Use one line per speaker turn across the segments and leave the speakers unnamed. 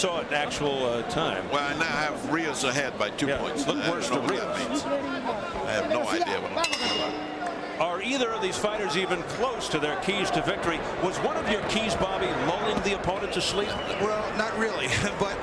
saw it actual time.
Well, I now have Rios ahead by 2 points.
Look worse to Rios.
I have no idea what I'm talking about.
Are either of these fighters even close to their keys to victory? Was one of your keys, Bobby, lulling the opponent to sleep?
Well, not really, but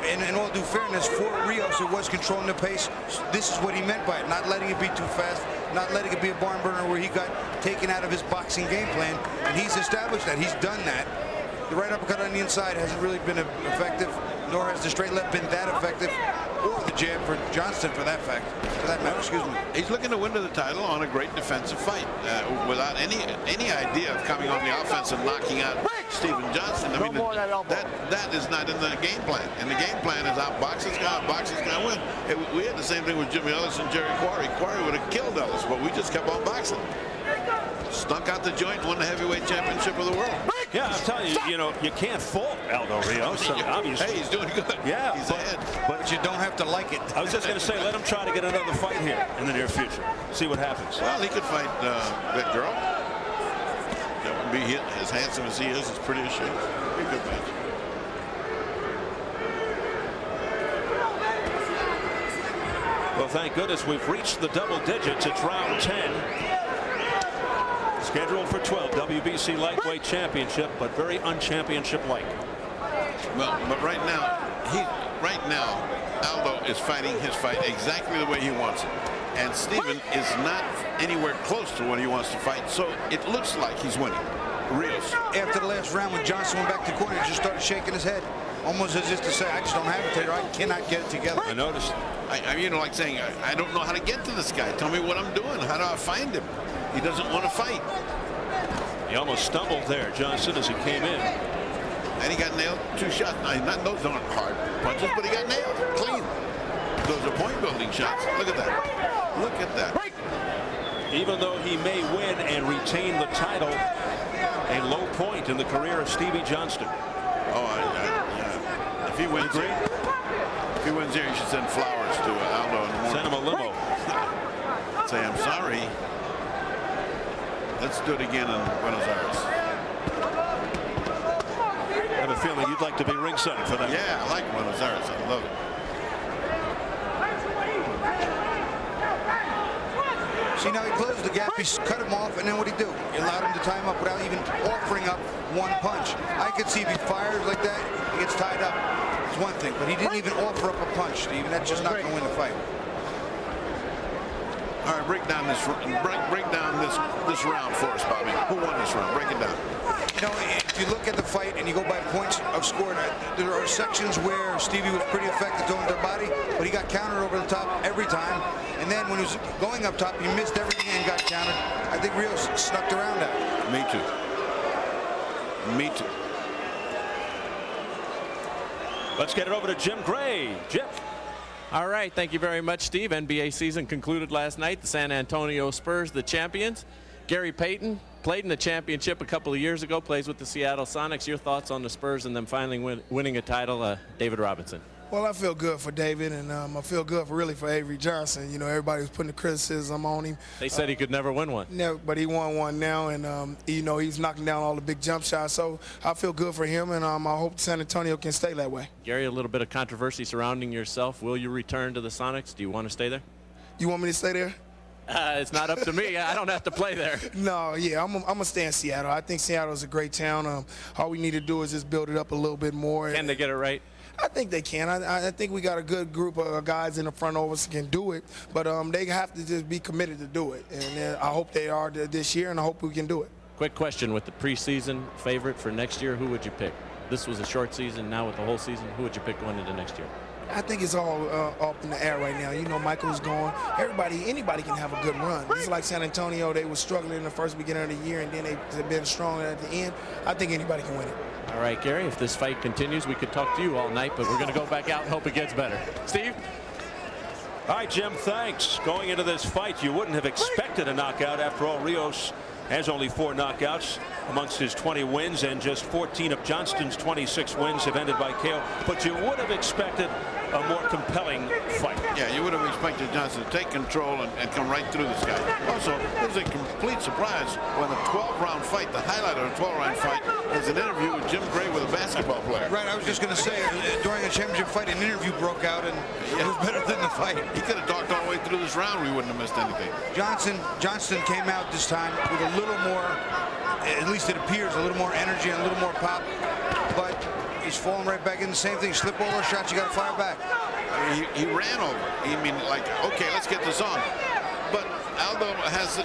in all due fairness, for Rios, it was controlling the pace. This is what he meant by it, not letting it be too fast, not letting it be a barn burner where he got taken out of his boxing game plan, and he's established that. He's done that. The right uppercut on the inside hasn't really been effective, nor has the straight left been that effective, or the jab for Johnston for that matter, excuse me.
He's looking to win the title on a great defensive fight without any idea of coming on the offense and knocking out Stephen Johnston. I mean, that is not in the game plan. And the game plan is outbox this guy, outbox this guy, win. We had the same thing with Jimmy Ellis and Jerry Quarry. Quarry would have killed Ellis, but we just kept on boxing. Stunk out the joint, won the heavyweight championship of the world.
Yeah, I'm telling you, you can't fault Aldo Rios. Obviously.
Hey, he's doing good.
Yeah,
he's ahead.
But you don't have to like it.
I was just going to say, let him try to get another fight here in the near future. See what happens.
Well, he could fight that girl. That would be as handsome as he is, as pretty as she is. Be a good match.
Well, thank goodness we've reached the double digits. It's round 10. Scheduled for 12, WBC Lightweight Championship, but very unchampionship-like.
Well, but right now, Aldo is fighting his fight exactly the way he wants it. And Stephen is not anywhere close to what he wants to fight, so it looks like he's winning. Rios.
After the last round, when Johnston went back to the corner, he just started shaking his head, almost as if to say, I just don't have it today, I cannot get it together.
I noticed.
Like saying, I don't know how to get to this guy. Tell me what I'm doing. How do I find him? He doesn't want to fight.
He almost stumbled there, Johnston, as he came in.
And he got nailed 2 shots. Now, those aren't hard punches, but he got nailed clean. Those are point-building shots. Look at that. Look at that.
Even though he may win and retain the title, a low point in the career of Stevie Johnston.
Oh, yeah. If he wins here, you should send flowers to Aldo in the morning.
Send him a limo.
Say, I'm sorry. Let's do it again in Buenos Aires.
I have a feeling you'd like to be ringside for that.
Yeah, I like Buenos Aires. I love it.
See, now he closed the gap, he cut him off, and then what'd he do? He allowed him to tie him up without even offering up one punch. I could see if he fires like that, he gets tied up. It's one thing, but he didn't even offer up a punch, Stephen. That's just not going to win the fight.
All right, break down this round for us, Bobby. Who won this round? Break it down.
If you look at the fight and you go by points of score, there are sections where Stevie was pretty effective throwing their body, but he got countered over the top every time. And then when he was going up top, he missed everything and got countered. I think Rios snuck around that.
Me too. Me too.
Let's get it over to Jim Gray. Jim.
All right, thank you very much, Steve. NBA season concluded last night. The San Antonio Spurs, the champions. Gary Payton played in the championship a couple of years ago, plays with the Seattle Sonics. Your thoughts on the Spurs and them finally winning a title, David Robinson?
Well, I feel good for David, and I feel good for Avery Johnson. Everybody was putting the criticism on him.
They said he could never win one.
No, but he won one now, and he's knocking down all the big jump shots. So I feel good for him, and I hope San Antonio can stay that way.
Gary, a little bit of controversy surrounding yourself. Will you return to the Sonics? Do you want to stay there?
You want me to stay there?
It's not up to me. I don't have to play there.
No, yeah, I'm going to stay in Seattle. I think Seattle is a great town. All we need to do is just build it up a little bit more.
Can they get it right?
I think they can. I think we got a good group of guys in the front of us who can do it, but they have to just be committed to do it. And I hope they are this year, and I hope we can do it.
Quick question, with the preseason favorite for next year, who would you pick? This was a short season. Now with the whole season, who would you pick going into next year?
I think it's all up in the air right now. Michael's gone. Anybody can have a good run. It's like San Antonio. They were struggling in the first beginning of the year, and then they've been strong at the end. I think anybody can win it.
All right, Gary, if this fight continues, we could talk to you all night, but we're going to go back out and hope it gets better. Steve?
All right, Jim, thanks. Going into this fight, you wouldn't have expected a knockout. After all, Rios has only 4 knockouts amongst his 20 wins, and just 14 of Johnston's 26 wins have ended by KO. But you would have expected a more compelling fight.
Yeah, you would have expected Johnston to take control and come right through this guy. Also, it was a complete surprise when a 12-round fight, the highlight of a 12-round fight, is an interview with Jim Gray with a basketball player.
Right, I was just going to say, during a championship fight, an interview broke out, and it was better than the fight.
He could have talked all the way through this round. We wouldn't have missed anything.
Johnston came out this time with a little more, at least it appears, a little more energy and a little more pop, but he's falling right back in the same thing. Slip all those shots, you got to fire back.
I mean, he ran over. I mean, like, okay, let's get this on. But Aldo has the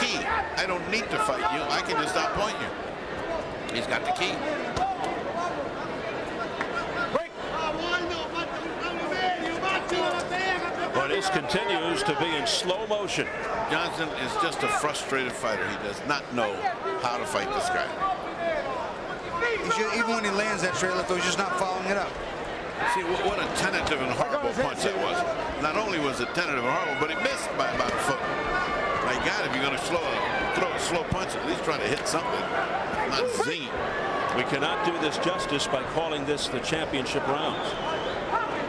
key. I don't need to fight you. I can just outpoint you. He's got the key.
But this continues to be in slow motion.
Johnston is just a frustrated fighter. He does not know how to fight this guy.
Even when he lands that straight left, though, he's just not following it up.
See, what a tentative and horrible punch that was. Not only was it tentative and horrible, but he missed by about a foot. My God, if you're going to throw a slow punch, at least try to hit something, not zing.
We cannot do this justice by calling this the championship rounds.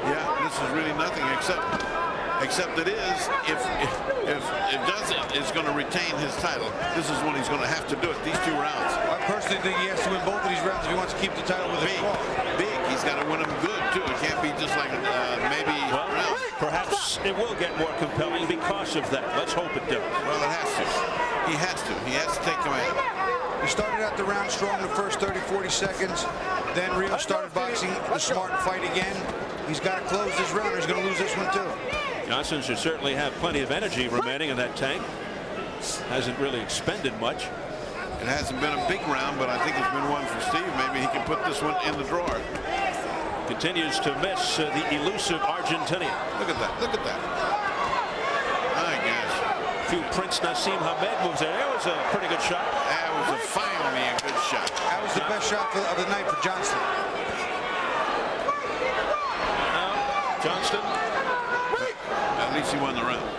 Yeah, this is really nothing except it is if Johnston is going to retain his title, this is when he's going to have to do it. These 2 rounds.
I personally think he has to win both of these rounds if he wants to keep the title with him.
Big. He's got to win them good too. It can't be just like maybe.
Well, perhaps it will get more compelling because of that. Let's hope it does.
Well, it has to. He has to. He has to take command.
He started out the round strong the first 30, 40 seconds. Then Rios started boxing the smart fight again. He's got to close this round or he's going to lose this one too.
Johnston should certainly have plenty of energy remaining in that tank. Hasn't really expended much.
It hasn't been a big round, but I think it's been one for Steve. Maybe he can put this one in the drawer.
Continues to miss the elusive Argentinian.
Look at that. Look at that. My gosh.
A few Prince Nassim Hamed moves there. That was a pretty good shot.
That was finally a good shot.
That was the best shot of the night for Johnston.
Now, Johnston.
At least he won the round.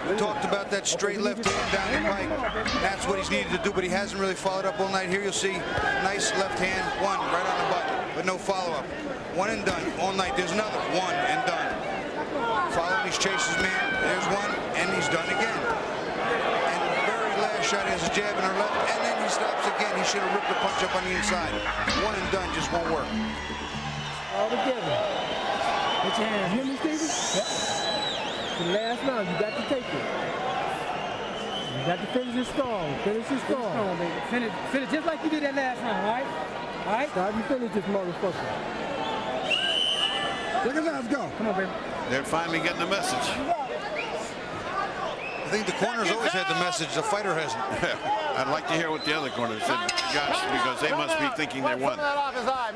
We talked about that straight left hand down the pike. That's what he's needed to do, but he hasn't really followed up all night. Here you'll see nice left hand, one right on the button, but no follow-up. One and done all night. There's another one and done. Following these chases, man. There's one, and he's done again. And the very last shot has a jab in her left, and then he stops again. He should have ripped the punch up on the inside. One and done just won't work.
All together. Put your hands. You hear me, Stevie? Yep. The last round, you got to take it. You got to finish it strong. Finish it strong. Strong, baby. Finish just like you did that last round, all right? All right? Start you finish this motherfucker. Look at that, let's go. Come on, baby.
They're finally getting the message.
I think the corners always had the message. The fighter hasn't.
I'd like to hear what the other corner said, gosh, because they must be thinking they won.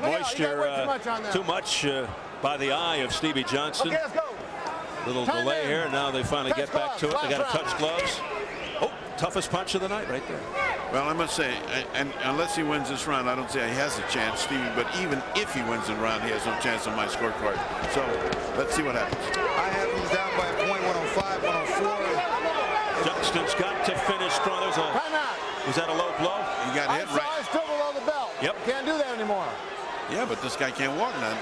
Moisture too much by the eye of Stevie Johnston.
Okay, let's go.
Little delay here. Now they finally get back to it. They got to touch gloves. Oh, toughest punch of the night right there.
Well, I must say, and unless he wins this round, I don't say he has a chance, Stevie, but even if he wins the round, he has no chance on my scorecard. So let's see what happens.
I have him down by a point, 105, 104.
Johnston's got to finish strong. Was that a low blow?
He got hit right.
Still below the belt.
Yep.
Can't do that anymore.
Yeah, but this guy can't walk now.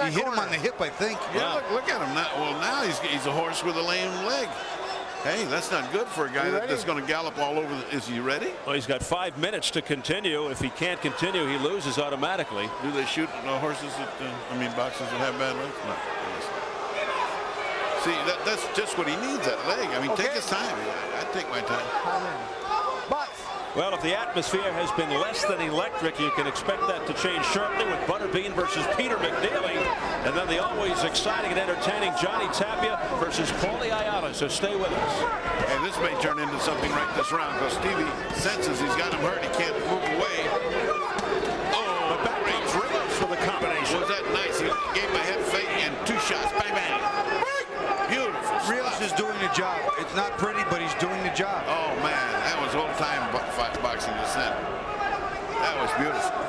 He hit him on the hip, I think.
Yeah, look at him. Now he's a horse with a lame leg. Hey, that's not good for a guy that's going to gallop all over. Is he ready?
Well, he's got 5 minutes to continue. If he can't continue, he loses automatically.
Do they shoot horses boxers that have bad legs? No. See, that's just what he needs, that leg. I mean, take his time. I'd take my time.
Well, if the atmosphere has been less than electric, you can expect that to change shortly with Butterbean versus Peter McNeely. And then the always exciting and entertaining Johnny Tapia versus Paulie Ayala. So stay with us.
And this may turn into something right this round because Stevie senses he's got him hurt. He can't move away. Oh,
the back range Rios for the combination.
Was that nice? He gave him a head fake and 2 shots. Bang, bang. Beautiful.
Rios is doing the job. It's not pretty, but he's doing the job.
Oh, man. That was old-time boxing descent. That was beautiful.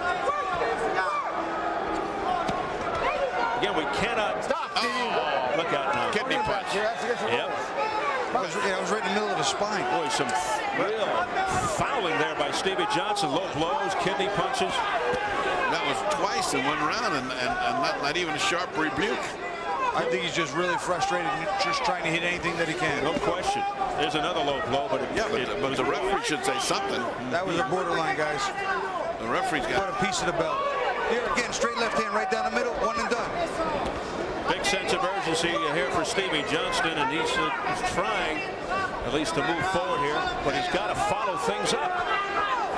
look out now.
Kidney punch.
Yep.
I was right in the middle of the spine.
Boy, some real fouling there by Stevie Johnston. Low blows, kidney punches.
That was twice in one round, and not even a sharp rebuke.
I think he's just really frustrated and just trying to hit anything that he can.
No question. There's another low blow, but
but the referee should say something.
That was a borderline, guys.
The referee's got
a piece of the belt. Here again, straight left hand right down the middle, one and done.
big sense of urgency here for Stevie Johnston, and he's trying at least to move forward here, but he's got to follow things up.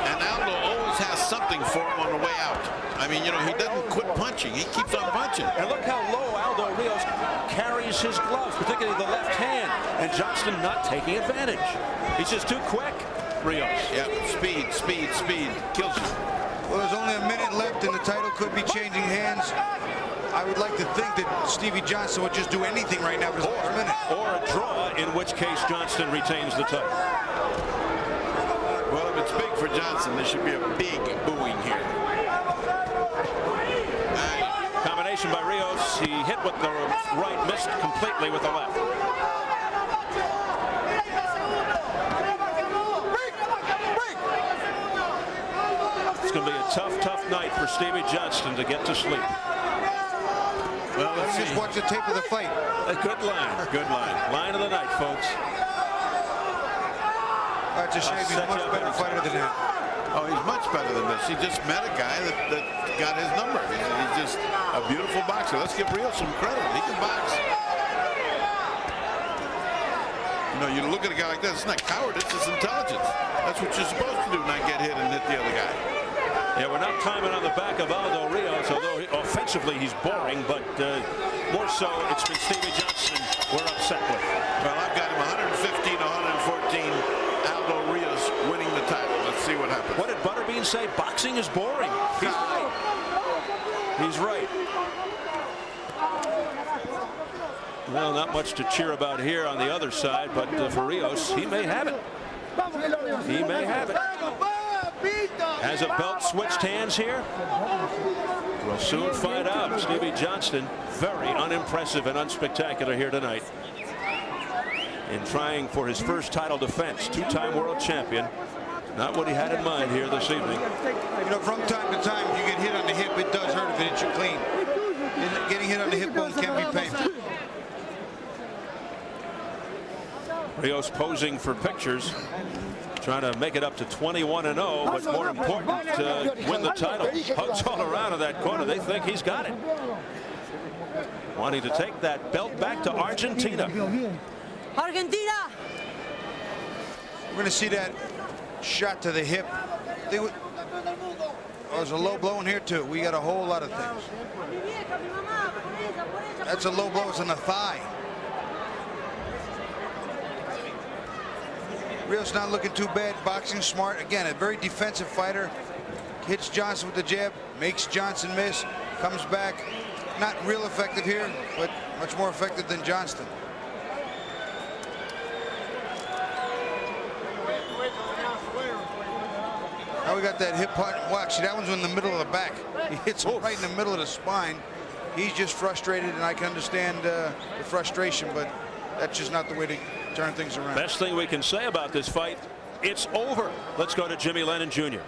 And Aldo always has something for him on the way out. I mean, you know, he doesn't quit punching. He keeps on punching.
And look how low Aldo Rios carries his gloves, particularly the left hand. And Johnston not taking advantage. He's just too quick, Rios.
Yeah, speed, speed, speed. Kills you.
Well, there's only a minute left, and the title could be changing hands. I would like to think that Stevie Johnston would just do anything right now for his last minute.
Or a draw, in which case Johnston retains the title.
Well, if it's big for Johnston, there should be a big booing here.
Combination by Rios. He hit with the right, missed completely with the left. It's going to be a tough night for Stevie Johnston to get to sleep.
Well, let's just watch the tape of the fight.
A good line. Good line. Line of the night, folks.
That's a shame. He's a much better fighter than that.
Oh, he's much better than this. He just met a guy that got his number. He's just a beautiful boxer. Let's give Rios some credit. He can box. You know, you look at a guy like that, it's not cowardice, it's intelligence. That's what you're supposed to do, not get hit and hit the other guy.
Yeah, we're not climbing on the back of Aldo Rios, although offensively he's boring, but more so it's been Stevie Johnston we're upset with.
Well, I've got him 115-114. Aldo Rios winning the title. Let's see what happens.
What did Butterbean say? Boxing is boring. He's right. He's right. Well, not much to cheer about here on the other side, but for Rios, he may have it. He may have it. Has a belt switched hands here? We'll soon find out. Stevie Johnston, very unimpressive and unspectacular here tonight in trying for his first title defense. Two-time world champion. Not what he had in mind here this evening.
You know, from time to time, if you get hit on the hip, it does hurt if it hits you clean. Getting hit on the hip bone can be painful.
Rios posing for pictures, trying to make it up to 21-0, but more important to win the title. Hugs all around in that corner. They think he's got it. Wanting to take that belt back to Argentina.
Argentina!
We're going to see that shot to the hip. Oh, there's a low blow in here, too. We got a whole lot of things. That's a low blow. It's in the thigh. Rios not looking too bad. Boxing smart. Again, a very defensive fighter. Hits Johnston with the jab. Makes Johnston miss. Comes back. Not real effective here, but much more effective than Johnston. Now we got that hip punch. Watch, see, that one's in the middle of the back. He hits him right in the middle of the spine. He's just frustrated, and I can understand the frustration, but that's just not the way to turn things around.
Best thing we can say about this fight, it's over. Let's go to Jimmy Lennon Jr.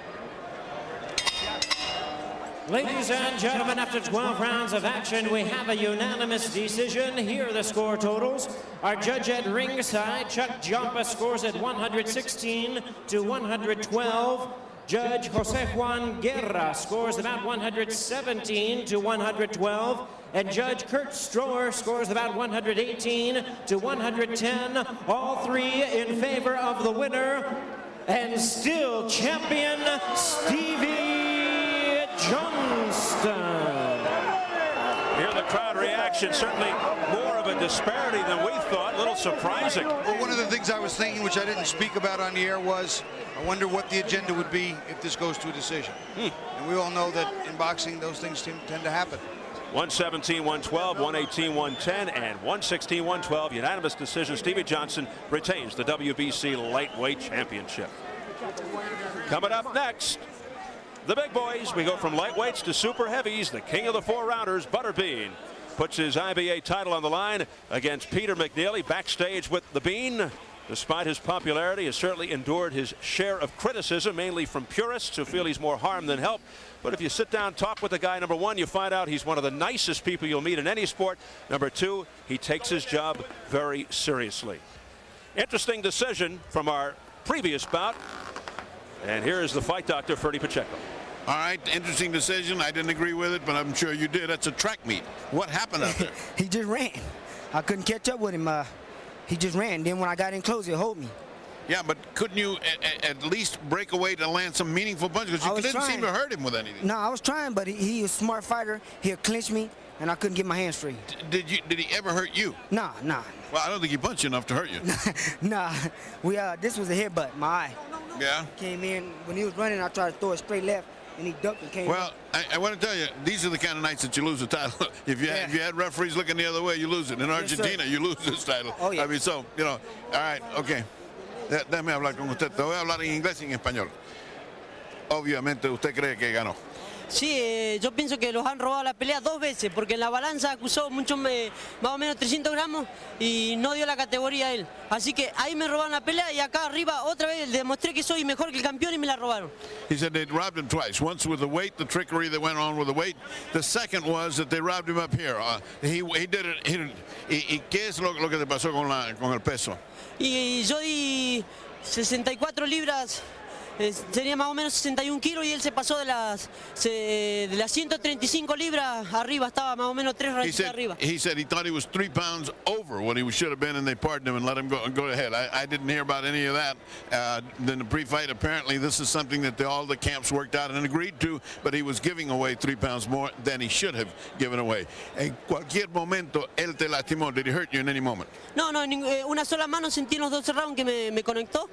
Ladies and gentlemen, after 12 rounds of action, we have a unanimous decision. Here are the score totals. Our judge at ringside, Chuck Giampa, scores at 116-112. Judge Jose Juan Guerra scores about 117-112. And Judge Kurt Stroher scores about 118-110. All three in favor of the winner and still champion Stevie Johnston.
Hear the crowd reaction. Certainly more of a disparity than we thought. A little surprising.
Well, one of the things I was thinking, which I didn't speak about on the air, was I wonder what the agenda would be if this goes to a decision. And we all know that in boxing, those things tend to happen.
117-112, 118-110, and 116-112. Unanimous decision. Stevie Johnston retains the WBC lightweight championship. Coming up next, the big boys. We go from lightweights to super heavies. The king of the four rounders, Butterbean, puts his IBA title on the line against Peter McNeely backstage with the Bean. Despite his popularity, has certainly endured his share of criticism, mainly from purists who feel he's more harm than help. But if you sit down, talk with the guy, number one, you find out he's one of the nicest people you'll meet in any sport. Number two, he takes his job very seriously. Interesting decision from our previous bout. And here is the fight doctor, Ferdy Pacheco.
All right, interesting decision. I didn't agree with it, but I'm sure you did. That's a track meet. What happened out there?
He just ran. I couldn't catch up with him. He just ran. Then when I got in close, he hold me.
Yeah, but couldn't you at least break away to land some meaningful punches? Because you didn't seem to hurt him with anything.
No, I was trying, but he was a smart fighter. He'll clinch me, and I couldn't get my hands free.
Did he ever hurt you?
Nah.
Well, I don't think he punched you enough to hurt you.
Nah. This was a headbutt. My eye.
Yeah?
Came in. When he was running, I tried to throw it straight left, and he ducked and came
Well, I want to tell you, these are the kind of nights that you lose the title. If you had referees looking the other way, you lose it. In Argentina, you lose this title.
Oh, yeah.
I mean, so, you know, all right, okay. Déjame hablar con usted. Te voy a hablar en inglés y en español. Obviamente, usted cree que ganó.
Sí, yo pienso que los han robado la pelea 2 veces, porque en la balanza acusó mucho, más o menos 300 gramos y no dio la categoría a él. Así que ahí me robaron la pelea y acá arriba otra vez demostré que soy mejor que el campeón y me la robaron.
He said they robbed him twice. Once with the weight, the trickery that went on with the weight. The second was that they robbed him up here. He did it. ¿Y qué es lo que te pasó con el peso?
Y yo di 64 libras. Sería más o menos 61 kilos y él se pasó de las 135 libras arriba, estaba más o menos 3 rayitas arriba.
He said he thought he was 3 pounds over what he should have been, and they pardoned him and let him go ahead. I didn't hear about any of that. Then the pre-fight, apparently this is something that all the camps worked out and agreed to, but he was giving away 3 pounds more than he should have given away. En cualquier momento, él te lastimó. Did he hurt you in any moment?
No, una sola mano sentí en los 12 rounds que me conectó.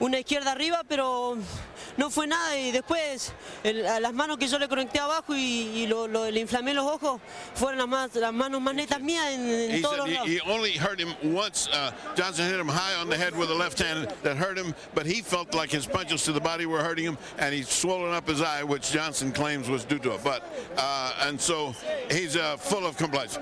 Una izquierda arriba, pero no fue nada, y después las manos que yo le conecté abajo y le inflamé los ojos fueron las manos más netas mías en todos los rounds.
He only hurt him once. Johnson hit him high on the head with a left hand that hurt him, but he felt like his punches to the body were hurting him, and he's swollen up his eye, which Johnson claims was due to it. But and so he's full of complaints.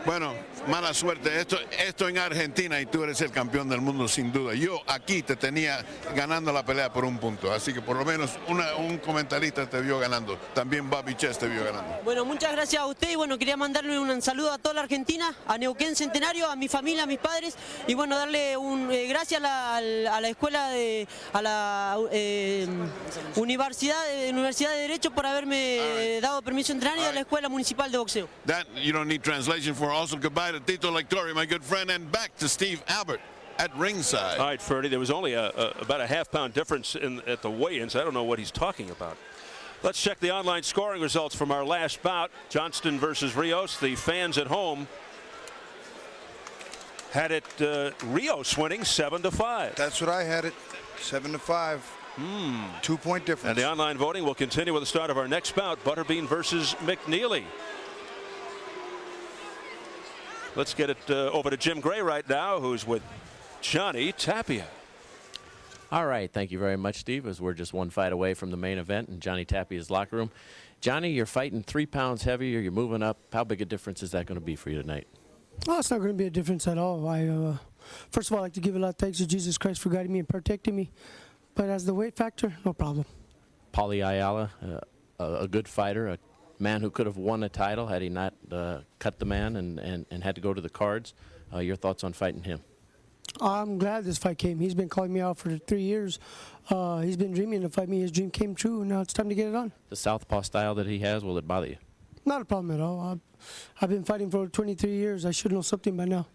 Bueno, mala suerte. Esto en Argentina y tú eres el campeón del mundo sin duda. Yo aquí te tenía ganando la pelea por un punto. Así que por lo menos un comentarista te vio ganando. También Bobby Chess te vio ganando.
Bueno, muchas gracias a usted. Y bueno, quería mandarle un saludo a toda la Argentina, a Neuquén Centenario, a mi familia, a mis padres. Y bueno, darle gracias a la escuela, a la Universidad de Derecho por haberme dado permiso de entrenar y a la Escuela Municipal de Boxeo.
That you don't need translation for. Also, goodbye to Tito Lectorio, my good friend, and back to Steve Albert at ringside.
All right, Ferdy, there was only about a half-pound difference at the weigh-ins. I don't know what he's talking about. Let's check the online scoring results from our last bout. Johnston versus Rios. The fans at home had it Rios winning 7-5.
That's what I had it, 7-5. 2-point difference.
And the online voting will continue with the start of our next bout, Butterbean versus McNeely. Let's get it over to Jim Gray right now, who's with Johnny Tapia.
All right, thank you very much, Steve, as we're just one fight away from the main event in Johnny Tapia's locker room. Johnny, you're fighting 3 pounds heavier. You're moving up. How big a difference is that going to be for you tonight?
Well, it's not going to be a difference at all. First of all, I'd like to give a lot of thanks to Jesus Christ for guiding me and protecting me. But as the weight factor, no problem.
Paulie Ayala, a good fighter, a man who could have won a title had he not cut the man and had to go to the cards. Your thoughts on fighting him?
I'm glad this fight came. He's been calling me out for 3 years. He's been dreaming to fight me. His dream came true, and now it's time to get it on.
The southpaw style that he has, will it bother you?
Not a problem at all. I've been fighting for 23 years. I should know something by now.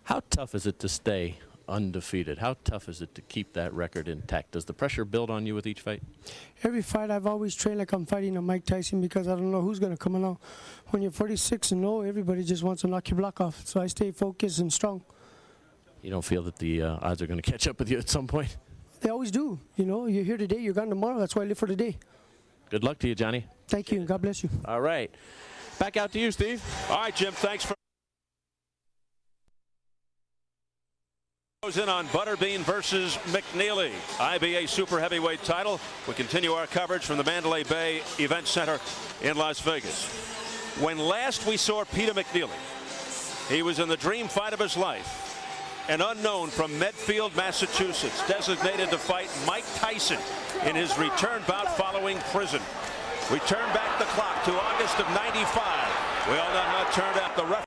How tough is it to stay undefeated? How tough is it to keep that record intact? Does the pressure build on you with each fight?
Every fight I've always trained like I'm fighting a Mike Tyson because I don't know who's going to come along. When you're 46-0, everybody just wants to knock your block off. So I stay focused and strong.
You don't feel that the odds are going to catch up with you at some point?
They always do. You know, you're here today, you're gone tomorrow. That's why I live for today.
Good luck to you, Johnny.
Thank you, and God bless you.
All right. Back out to you, Steve.
All right, Jim, thanks for in on Butterbean versus McNeely, IBA super heavyweight title. We continue our coverage from the Mandalay Bay Event Center in Las Vegas. When last we saw Peter McNeely, he was in the dream fight of his life. An unknown from Medfield, Massachusetts, designated to fight Mike Tyson in his return bout following prison. We turn back the clock to August of '95. We all know how it turned out. The ref